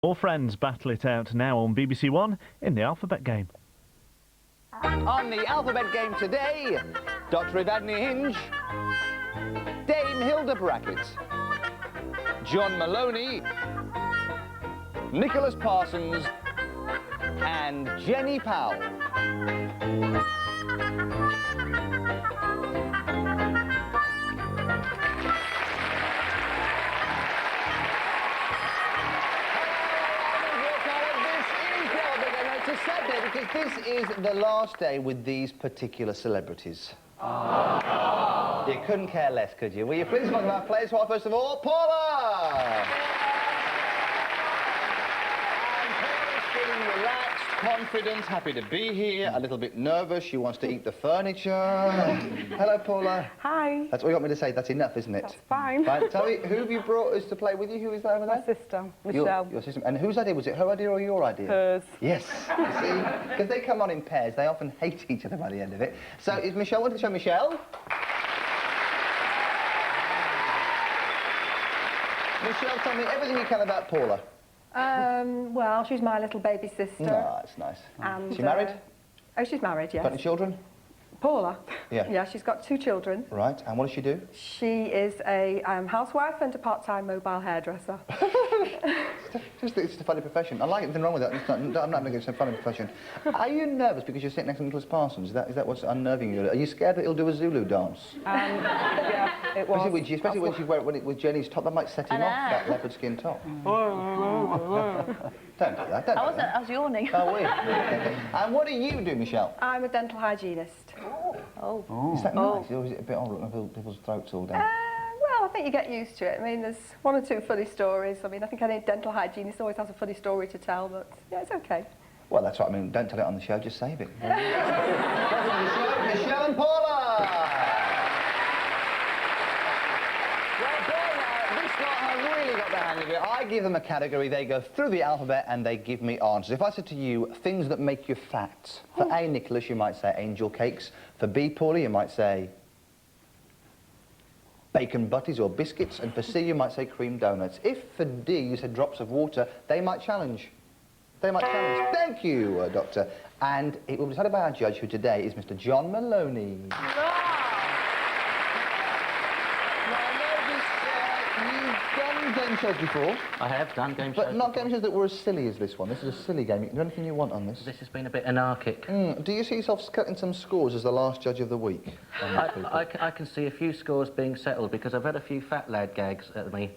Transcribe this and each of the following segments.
All friends battle it out now on BBC One in the Alphabet Game. On the Alphabet Game today, Dr. Evadne Hinge, Dame Hilda Brackett, John Maloney, Nicholas Parsons, and Jenny Powell. It's a sad day because this is the last day with these particular celebrities. You couldn't care less, could you? Will you please welcome our players? Well, first of all, Paula! And Paula's feeling relaxed, confident, happy to be here, a little bit nervous. She wants to eat the furniture. Hello, Paula. Hi. That's all you want me to say. That's enough, isn't it? That's fine. Right, tell me, who have you brought us to play with you? Who is that over there? My sister, Michelle. Your sister. And whose idea was it? Her idea or your idea? Hers. Yes. You see, because they come on in pairs, they often hate each other by the end of it. So, is Michelle? Want to show Michelle? Michelle, tell me everything you can about Paula. Well, she's my little baby sister. No, that's nice. And, Is she married? Oh, she's married, yes. Got any children? Paula? Yeah. Yeah, she's got 2 children. Right, and what does she do? She is a housewife and a part-time mobile hairdresser. It's a funny profession. I like it, nothing wrong with that. I'm not making it a funny profession. Are you nervous because you're sitting next to Nicholas Parsons? Is that what's unnerving you? Are you scared that he'll do a Zulu dance? Yeah, it was. Especially when she's wearing it with Jenny's top, that might set him off, that leopard skin top. Don't do that, I was yawning. Oh, weird. And what do you do, Michelle? I'm a dental hygienist. Oh. Is that nice? Or is it a bit odd looking people's throats all day? Well, I think you get used to it. I mean, there's 1 or 2 funny stories. I mean, I think any dental hygienist always has a funny story to tell, but yeah, it's okay. Well, that's what I mean. Don't tell it on the show, just save it. Michelle and Paula! Well, Paula, this lot have really got the hang of it. I give them a category, they go through the alphabet and they give me answers. If I said to you, things that make you fat, for A, Nicholas, you might say angel cakes. For B, Paula, you might say bacon butties or biscuits, and for C you might say cream donuts. If for D you said drops of water, they might challenge. They might challenge. Thank you, Doctor. And it will be decided by our judge, who today is Mr. John Maloney. You've done game shows before. I have done game shows. But not game shows that were as silly as this one. This is a silly game. You can do anything you want on this. This has been a bit anarchic. Do you see yourself cutting some scores as the last judge of the week? I can see a few scores being settled because I've had a few fat lad gags at me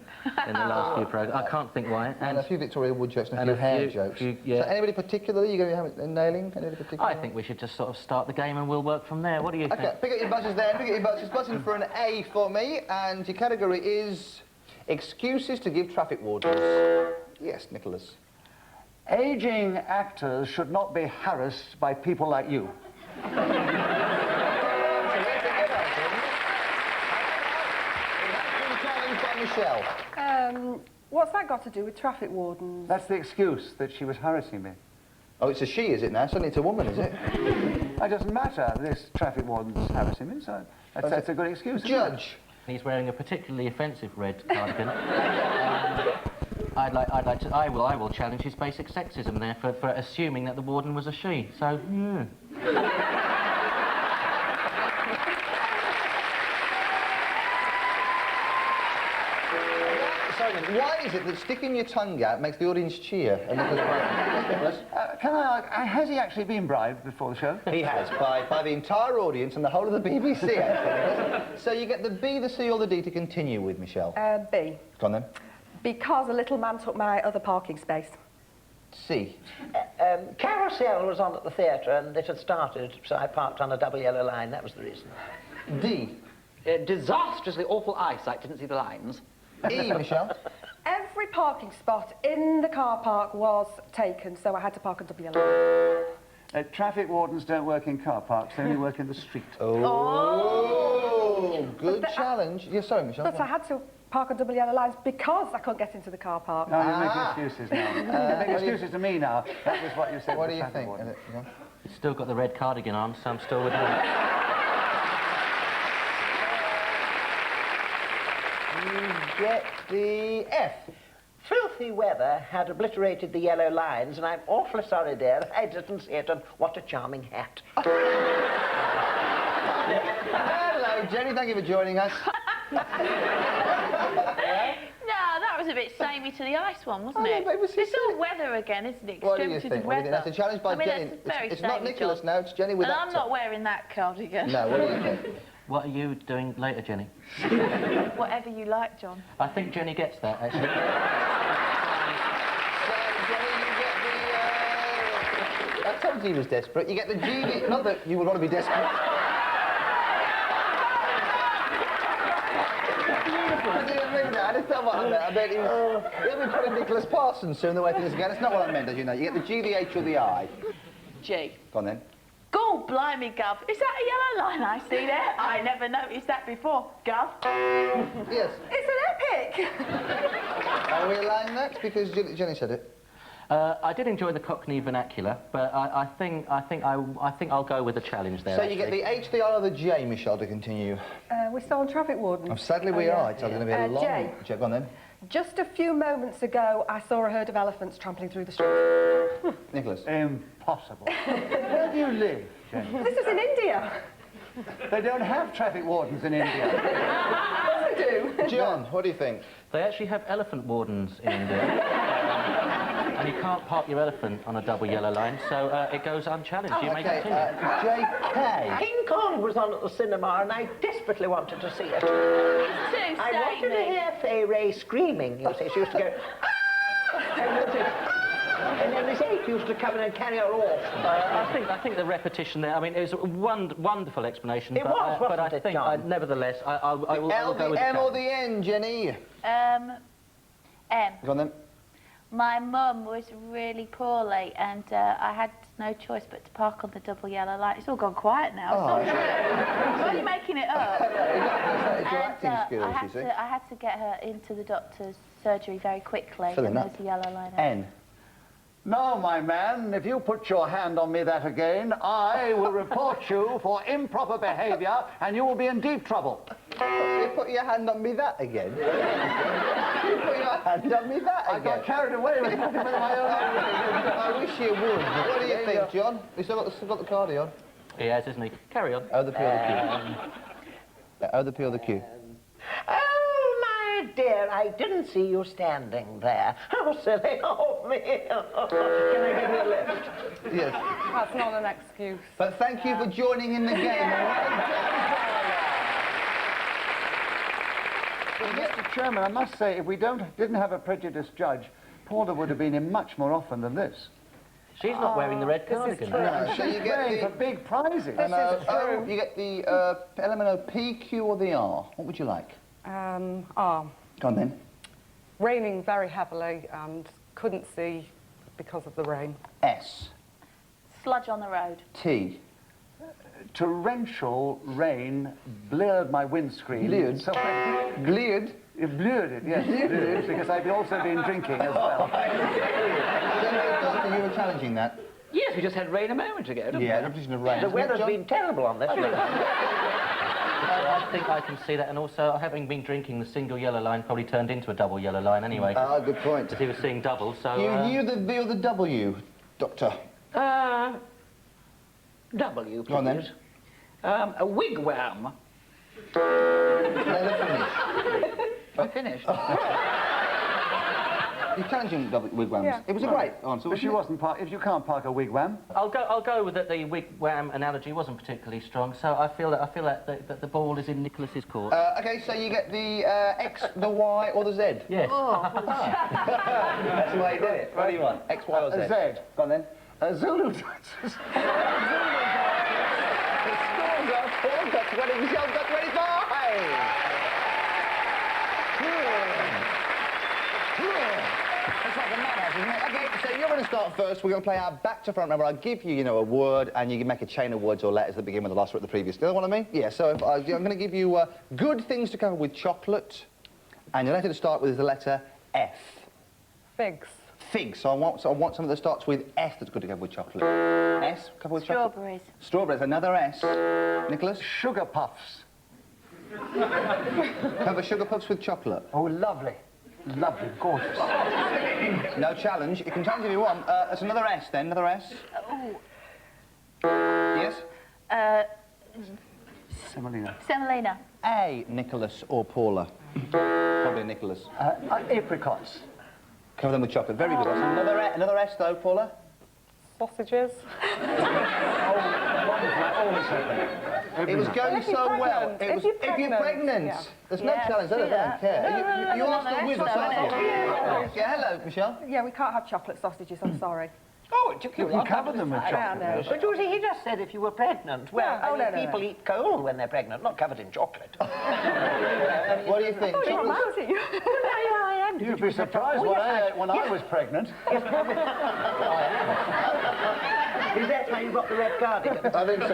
in the last few programmes. I can't think why. And a few Victoria Wood jokes and a few hair jokes. Yeah. So anybody particularly you're going to be nailing? Anybody particular? I think we should just sort of start the game and we'll work from there. What do you think? Okay, pick up your buzzers there. Pick up your buzzers. Buzzing for an A for me. And your category is excuses to give traffic wardens. Yes, Nicholas. Aging actors should not be harassed by people like you. Michelle. What's that got to do with traffic wardens? That's the excuse, that she was harassing me. Oh, it's a she, is it now? Suddenly it's a woman, is it? It doesn't matter, this traffic warden's harassing me, so that's a good excuse. Judge. He's wearing a particularly offensive red cardigan. I will challenge his basic sexism there for assuming that the warden was a she. So, Sorry, why is it that sticking your tongue out makes the audience cheer? Can I ask, has he actually been bribed before the show? He has, by the entire audience and the whole of the BBC, actually. So you get the B, the C or the D to continue with, Michelle? B. Go on then. Because a little man took my other parking space. C. Carousel was on at the theatre and it had started, so I parked on a double yellow line. That was the reason. D. Disastrously awful eyesight, didn't see the lines. E, Michelle. Every parking spot in the car park was taken, so I had to park on double yellow line. Traffic wardens don't work in car parks, they only work in the street. Oh, good challenge. Yeah, sorry, Michelle. But I had to park on double yellow lines because I couldn't get into the car park. No, you're making excuses now. You're making excuses to me now. That was what you said. What do you think? he's still got the red cardigan on, so I'm still with him. You get the F. filthy weather had obliterated the yellow lines, and I'm awfully sorry, dear, I didn't see it, and what a charming hat. Hello, Jenny. Thank you for joining us. No, that was a bit samey to the ice one, wasn't Oh, no, it? but it was It's just- all weather again, isn't it? What do you Extremity think? What do you weather. think? That's a challenge by I mean, Jenny. That's very It's not samey, Nicholas John. now, it's Jenny with And that I'm top. not wearing that cardigan. No, what do you think? What are you doing later, Jenny? Whatever you like, John. I think Jenny gets that, actually. So, Jenny, you get the... I told you he was desperate. You get the GV... Not that you would want to be desperate. I didn't mean that. That's not what I meant. I meant he'll be putting Nicholas Parsons soon the way things are going. That's not what I meant, as you know. You get the G, the H, or the I. G. Go on, then. God blimey, Gov. Is that a yellow line I see there? I never noticed that before. Gov. Yes. It's an epic! Are we allowing that? Because Jenny said it. I did enjoy the Cockney vernacular, but I think I'll go with the challenge there. So you get actually. the H, the I, or the J, Michelle, to continue. We're still on traffic warden. Oh, sadly, we are. It's going to be a long... J. J, go on, then. Just a few moments ago, I saw a herd of elephants trampling through the street. Nicholas. Impossible. Where do you live, Jenny? This was in India. They don't have traffic wardens in India. Yes, they do. John, what do you think? They actually have elephant wardens in India. And you can't park your elephant on a double yellow line, so it goes unchallenged. You may Okay, continue. J.K. King Kong was on at the cinema, and I desperately wanted to see it. Too I wanted to samey. hear Fay Ray screaming, you see. She used to go, "Ah!" and then this ape used to come in and carry her off. I think the repetition there. I mean, it was a wonderful explanation. It but, was, but I wasn't it, think, John? nevertheless, I will L, go the with M, or challenge. the N, Jenny? M. Go on, then. My mum was really poorly and I had no choice but to park on the double yellow light. It's all gone quiet now. Oh, It's all Why are you making it up? It's your And, acting skills, I you see. had to get her into the doctor's surgery very quickly. Filling and up. there's a yellow line. N. No, my man, if you put your hand on me that again, I will report you for improper behaviour and you will be in deep trouble. You put your hand on me that again? You put your hand on me that I again? got carried away with my own hand. I wish you would. What do you think, John? You still got the cardi on? He has, isn't he? Carry on. O, the P, or the Q? O, the P, or the Q? Oh, my dear, I didn't see you standing there. How silly of me. Can I give you a lift? Yes. That's not an excuse. But thank you for joining in the game. Mr. Chairman, I must say, if we didn't have a prejudiced judge, Paula would have been in much more often than this. She's not wearing the red cardigan. No, so you Playing for get big prizes. the you get the element of P, Q, or the R. What would you like? R. Go on, then. Raining very heavily and couldn't see because of the rain. S. Sludge on the road. T. Torrential rain bleared my windscreen. Bleared? So Bleared. it bleared it, yes. Bleared, because I've also been drinking as well. Doctor, you were challenging that. Yes, we just had rain a moment ago, didn't Yeah, repetition of rain. The weather's John? been terrible on this. I think I can see that, and also, having been drinking, the single yellow line probably turned into a double yellow line anyway. Ah, good point. Because he was seeing double, so... You knew the V or the W, Doctor. W, please. Go on, then. A wigwam. Let her finish. I finished. You're challenging wigwams. Yeah. It was a great answer, But she wasn't wasn't if you can't park a wigwam. I'll go with that. The wigwam analogy wasn't particularly strong, so I feel that the ball is in Nicholas's court. it? Okay, so you get the X, the Y, or the Z. Yes. That's the way you did it. What do you want? X, Y, or Z? Z. Go on, then. Zulu. The scores are 4 got 20, Michelle got 25! It's like a madhouse, isn't it? Okay, so you're going to start first. We're going to play our back to front number. I'll give you, a word, and you can make a chain of words or letters that begin with the last word of the previous. Do you know what I mean? Yeah, so I'm going to give you good things to cover with chocolate, and your letter to start with is the letter F. Figs. Figs. So I want something that starts with S that's good to go with chocolate. S, couple with chocolate. Strawberries. Strawberries, another S. Nicholas? Sugar puffs. Cover sugar puffs with chocolate. Oh, lovely. Lovely, gorgeous. No challenge. You can challenge if you want. That's another S then, another S. Yes? Semolina. Semolina. A, Nicholas or Paula? Probably Nicholas. Apricots. Cover them with chocolate. Very good. That's another S though, Paula. Sausages. It was going If you're so well. pregnant, It was, if you're pregnant, yeah. There's no Yeah, challenge. They do don't care. that. You No, are still with us, aren't you? Yeah. Yeah, hello, Michelle. Yeah, we can't have chocolate sausages, I'm sorry. Oh, it took you You cover them with Yeah, chocolate. no. But Josie, he just said if you were pregnant. Well, Yeah. Oh, I mean, no, no, people no. eat cold when they're pregnant, not covered in chocolate. What do you think? Oh, you're Chocolate's- lousy. I am. You'd be surprised what I ate when I was pregnant. Is that how you got the red cardigan? I think so.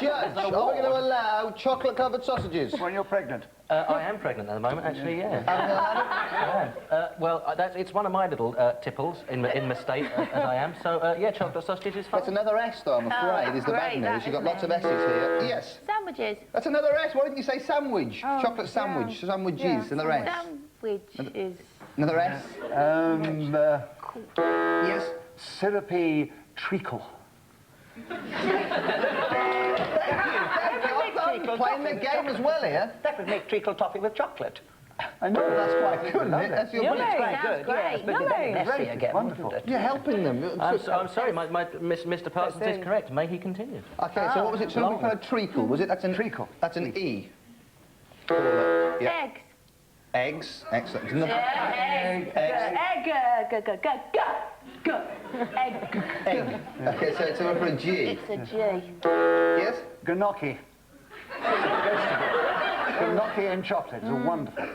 Judge, are we going to allow chocolate-covered sausages? When you're pregnant. I am pregnant at the moment, actually, yeah. Well, it's one of my little tipples in my state, as I am. So, yeah, chocolate sausage is fine. That's another S, though, I'm afraid, is the bad great, news. that, You've got isn't lots it? of S's here. Yes. Sandwiches. That's another S. Why didn't you say sandwich? Chocolate sandwich. Sandwiches. Yeah. Another S. Sandwiches. Another S. Yes. Syrupy treacle. I'm playing the game as well here. That would make treacle toffee with chocolate. I know, that's quite good, isn't it? That's your Yummy. point. Quite Sounds good, great. yes, but very messy Great, again, wonderful. wouldn't it? You're helping them. I'm sorry, Mr. Parsons is correct. May he continue? Okay, so what was it? Something kind of treacle, was it? That's an Treacle. That's an E. Yeah. Eggs. Eggs. Excellent. Another Egg. Eggs. Egg. Egg. Okay, so it's over for a G. It's a G. Yes? Gnocchi. Gnocchi and chocolate is wonderful.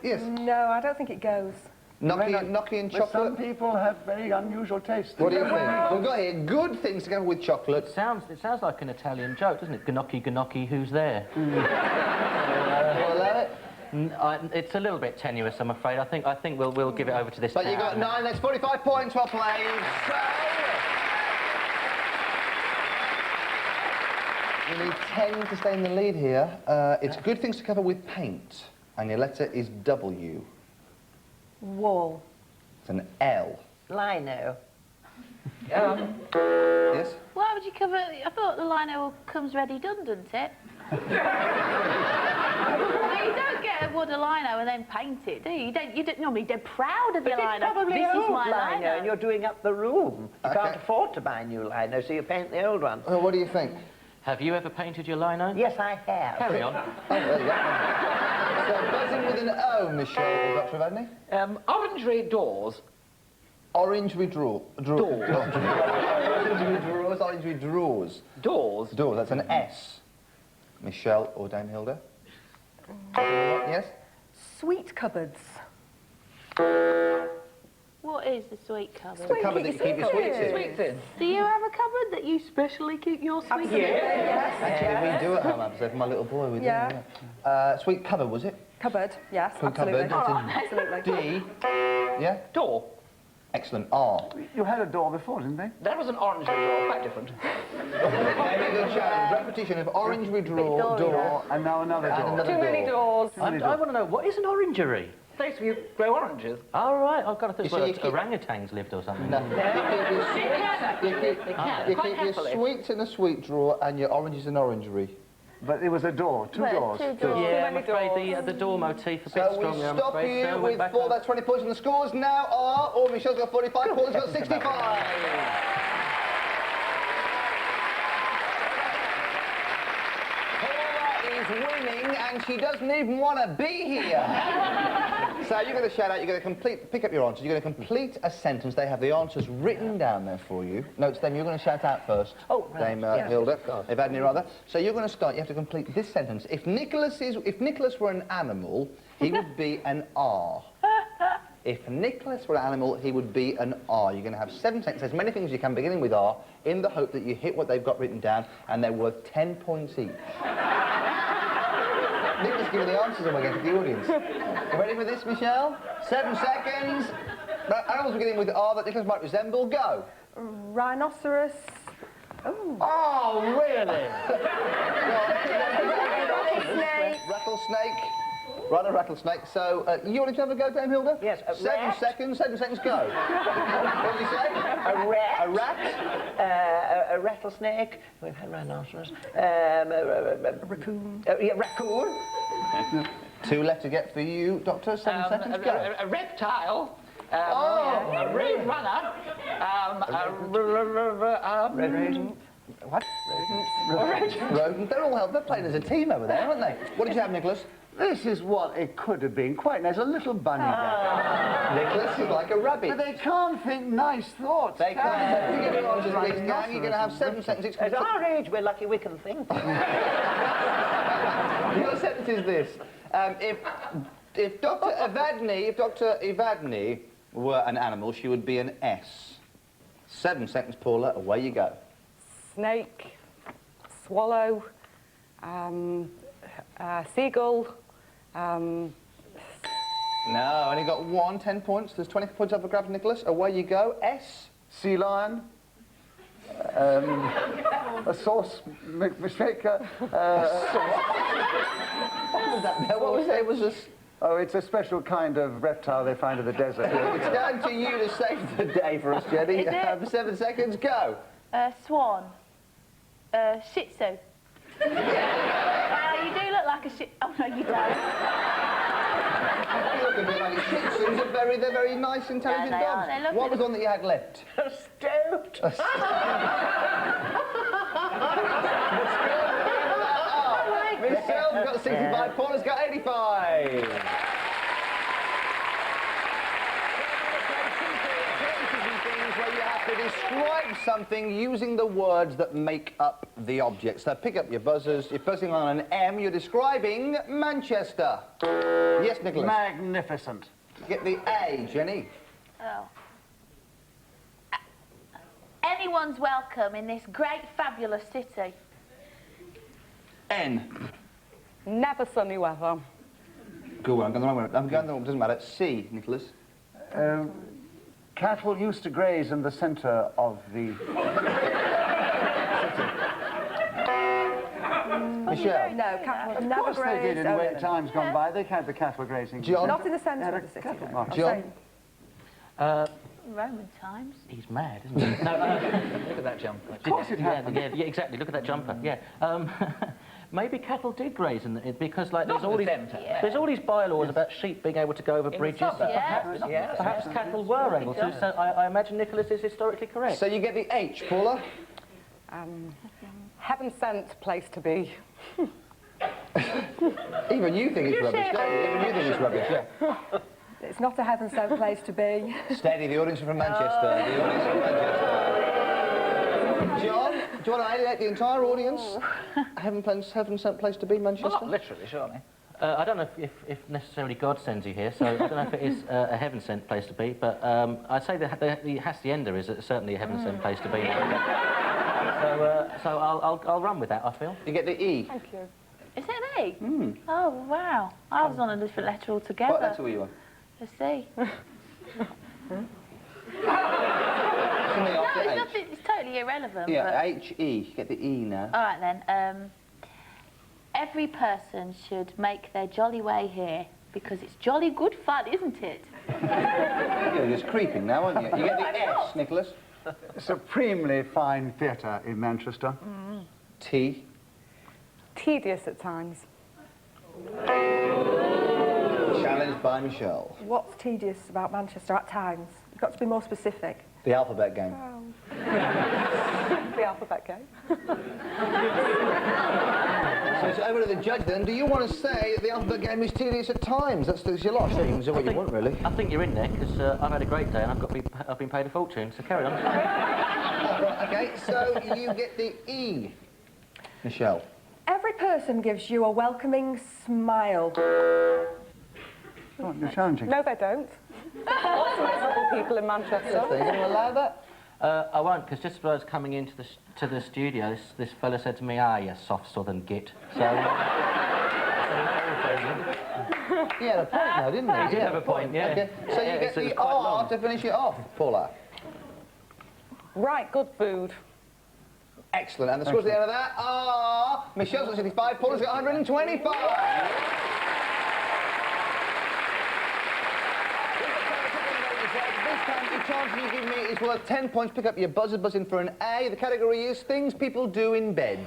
Yes. No, I don't think it goes. Gnocchi and But some chocolate. people have very unusual tastes. What do you think? We've got here good things to go with chocolate. It sounds like an Italian joke, doesn't it? Gnocchi, who's there? Well, It's a little bit tenuous, I'm afraid. I think we'll give it over to this. but you got 9, that's 45 points well played. So... You need 10 to stay in the lead here. It's good things to cover with paint. And your letter is W. Wall. It's an L. Lino. Yes? Why would you cover... I thought the lino comes ready done, doesn't it? Well, you don't get a wooden lino and then paint it, do you? You don't normally... They're proud of your But lino. it's probably This is old my lino, and you're doing up the room. You Okay. can't afford to buy new lino, so you paint the old one. What do you think? Have you ever painted your lino? Yes, I have. Carry on. Oh, there you go. So, buzzing with an O, Michelle or Dr. Evadney? Orangery doors. Orangery draw. Doors. Orangery drawers, orangery drawers. Doors. Doors, that's an S. Michelle or Dame Hilda? Yes? Sweet cupboards. What is the sweet cupboard? The cupboard that you keep your sweets in. Sweets in. Do you have a cupboard that you specially keep your sweets in? Actually, we do at home, I for my little boy. We do, Yeah. yeah. Sweet cupboard, was it? Cupboard, yes, Food absolutely. cupboard. Absolutely. D. Yeah? Door. Excellent. R. You had a door before, didn't they? That was an orangery door, quite different. Very good challenge. Repetition of orangery draw, door, And now another and door. another Too many door. doors. I want to know, what is an orangery? Place where you grow oranges. All right, I've got to think You see, where you keep- orangutans lived or something. No. You keep your sweets in a sweet drawer and your oranges in orangery. But it was a door, two doors. Two doors. Yeah, I'm many afraid the door motif a bit So we stronger, I'm stop afraid. you So we're with back 4, on. that's 20 points, and the scores now are... Oh, Michelle's got 45 points, got 65. Paula is winning, and she doesn't even want to be here. So you're going to shout out, you're going to pick up your answers, you're going to complete a sentence. They have the answers written down there for you. No, it's them, you're going to shout out first. Oh, right. Dame Hilda, Evadne rather. So you're going to start, you have to complete this sentence. If Nicholas were an animal, he would be an R. If Nicholas were an animal, he would be an R. You're going to have 7 sentences, as many things as you can beginning with R, in the hope that you hit what they've got written down, and they're worth 10 points each. Nicholas giving the answers away again to the audience. You ready for this, Michelle? 7 seconds. Animals beginning with R that Nicholas might resemble. Go. Rhinoceros. Oh. Oh, really? Rattlesnake. Rattlesnake. Right, a rattlesnake. So, you want to have a go, Dame Hilda? Yes, a 7 rat. seconds, 7 seconds, go. What did you say? A rat. A rat? A rattlesnake. We've had rhinoceros. A raccoon. Yeah, raccoon. 2 left to get for you, Doctor. 7 seconds, go. A reptile. Oh! A road runner. What? Rodent. They're all they're playing as a team over there, aren't they? What did you have, Nicholas? This is what it could have been. Quite nice. A little bunny rabbit. Nicholas is like a rabbit. But they can't think nice thoughts. They can't. You get your answers, Like please, gang. You're going to have 7 seconds. It's At our age, we're lucky we can think. Your sentence is this. If Dr. Evadne were an animal, she would be an S. 7 seconds, Paula. Away you go. Snake, swallow, seagull, No, only got 1, 10 points. There's 20 points up for grabs, Nicholas. Away you go. S. Sea lion. A sauce maker. What was that? What was it? It was just... Oh, it's a special kind of reptile they find in the desert. It's down to you to save the day for us, Jenny. Is it? 7 seconds, go. Swan. Shih Tzu. You do look like a shih... Oh, no, you don't. You look a bit like a Shih Tzus. They're very nice, intelligent Yeah, they are. dogs. They look What at was the- one that you had left? Stoat. Michelle's got 65, Paula's got 85. Where you have to describe something using the words that make up the object. So pick up your buzzers. You're focusing on an M. You're describing Manchester. Yes, Nicholas. Magnificent. Get the A, Jenny. Oh. Anyone's welcome in this great, fabulous city. N. never sunny weather. Good one. I'm going the wrong way. I'm going the wrong. Doesn't matter. C, Nicholas. Cattle used to graze in the centre of the... Michelle. No, cattle have Of never course they did grazed. in Oh, no. times gone by. They had the cattle grazing. John. Not in the centre Had of a the city. cattle though. market. I'm John. saying- Roman times. He's mad, isn't he? No, Look at that jumper. Of course it happened. yeah, exactly. Look at that jumper. Yeah. Maybe cattle did graze in it because, like, Not there's all in the these centre. there's all these bylaws about sheep being able to go over bridges. Yeah. Perhaps cattle were able to. So I imagine Nicholas is historically correct. So you get the H, Paula. Heaven sent place to be. Even you think it's rubbish, don't you? Even you think it's rubbish, yeah. It's not a heaven-sent place to be. Steady, the audience are from Manchester. The audience are from Manchester. John, do you want to alienate the entire audience? Heaven-sent place to be, Manchester? Well, not literally, surely. I don't know if necessarily God sends you here, so I don't know if it is a heaven-sent place to be, but I'd say the hacienda is certainly a heaven-sent place to be. So I'll run with that, I feel. You get the E. Thank you. Is it an E? Oh, wow. I was on a different letter altogether. What letter were you on? A C. Something No, after it's H. nothing. It's totally irrelevant. Yeah, but... H-E. You get the E now. All right then. Every person should make their jolly way here because it's jolly good fun, isn't it? You're just creeping now, aren't you? You get the S, Nicholas. Supremely fine theatre in Manchester. T. Tedious at times. Challenged by Michelle. What's tedious about Manchester at times? You've got to be more specific. The alphabet game. The alphabet game. So it's over to the judge then. Do you want to say that the alphabet game is tedious at times? That's your lot. So you can do what you want, really. I think you're in there because I've had a great day and I've been paid a fortune. So carry on. Right, okay, so you get the E. Michelle. Every person gives you a welcoming smile. Oh, you're challenging. No, they don't. Lots of miserable people in Manchester. Are you going to allow that? I won't, because just as I was coming into the studio, this fella said to me, "Ah, you soft southern git." So He had a point now, didn't he? He did have a point, yeah. Okay. So you Yeah, get so it was the quite R long. to finish it off, Paula. Right, good food. Excellent. And the scores at the end of that are... Michelle's got 65, Paula's got 125. 50 chances you give me is worth 10 points. Pick up your buzz in for an A. The category is things people do in bed.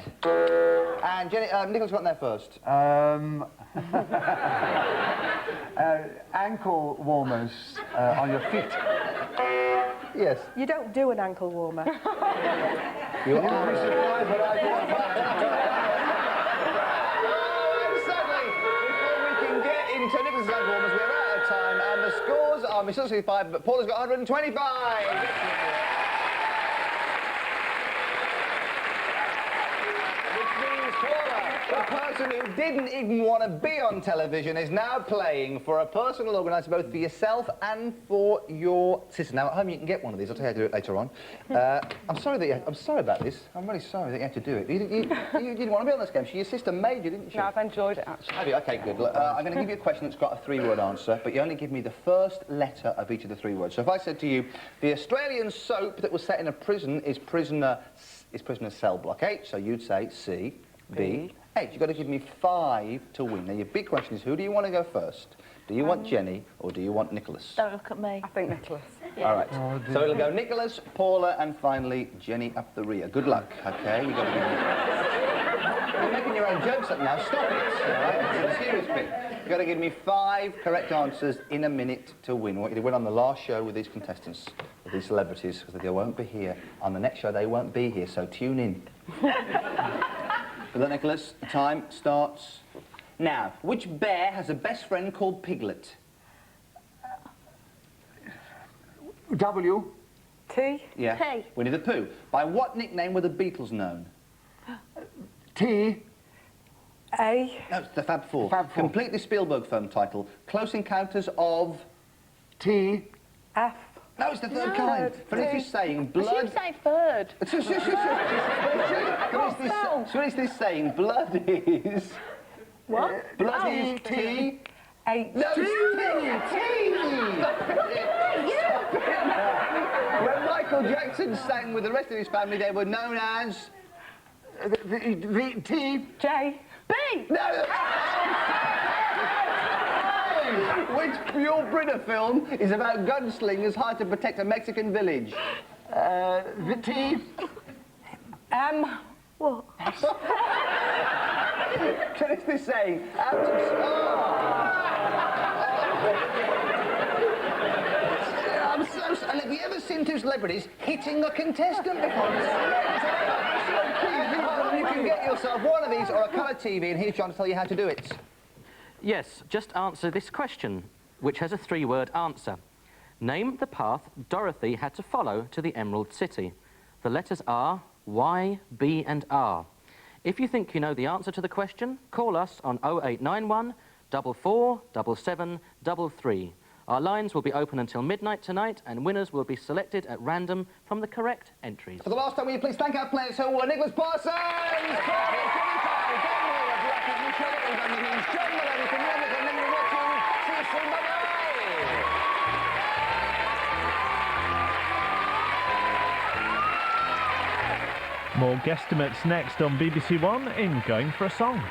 And Jenny, Nicholas got in there first. Ankle warmers on your feet. Yes. You don't do an ankle warmer. You are surprised, but I sadly, before we can get into Nicholas's ankle warmers, we're out of time, and the scores are Miss 65, but Paula's got 125. The person who didn't even want to be on television is now playing for a personal organiser both for yourself and for your sister. Now, at home you can get one of these. I'll tell you how to do it later on. I'm sorry about this. I'm really sorry that you had to do it. You didn't want to be on this game. Your sister made you, didn't she? No, I've enjoyed it, actually. Have you? OK, good. Look, I'm going to give you a question that's got a three-word answer, but you only give me the first letter of each of the three words. So if I said to you, the Australian soap that was set in a prison is prisoner cell block 8, so you'd say C, B, H. You've got to give me 5 to win. Now, your big question is, who do you want to go first? Do you want Jenny or do you want Nicholas? Don't look at me. I think Nicholas. Yeah. All right. So it'll go Nicholas, Paula, and finally Jenny up the rear. Good luck, OK? You've got to You're making your own jokes up now. Stop it, all right? It's a serious bit. You've got to give me 5 correct answers in a minute to win. I want you to win on the last show with these contestants, with these celebrities, because they won't be here. On the next show, they won't be here, so tune in. Good luck, Nicholas. The time starts now. Which bear has a best friend called Piglet? W. T. Yeah. P. Winnie the Pooh. By what nickname were the Beatles known? T. A. No, it's the Fab Four. Fab Four. Complete the Spielberg film title. Close Encounters of... T. F. No, it's the third kind. Finish saying blood... You say third. Finish this saying blood is... What? Blood is T... H. No, it's T! When Michael Jackson sang with the rest of his family, they were known as... The T. J. B. No! Which Yul Brynner film is about gunslingers hired to protect a Mexican village? The T. M. What? Finish this saying, out of... I'm so sorry. Have you ever seen two celebrities hitting a contestant before? You can get yourself one of these or a colour TV, and he's trying to tell you how to do it. Yes, just answer this question, which has a 3-word answer. Name the path Dorothy had to follow to the Emerald City. The letters are Y, B and R. If you think you know the answer to the question, call us on 0891 44 77 33. Our lines will be open until midnight tonight, and winners will be selected at random from the correct entries. For the last time, will you please thank our players who were Nicholas Parsons, More guesstimates next on BBC One in Going for a Song.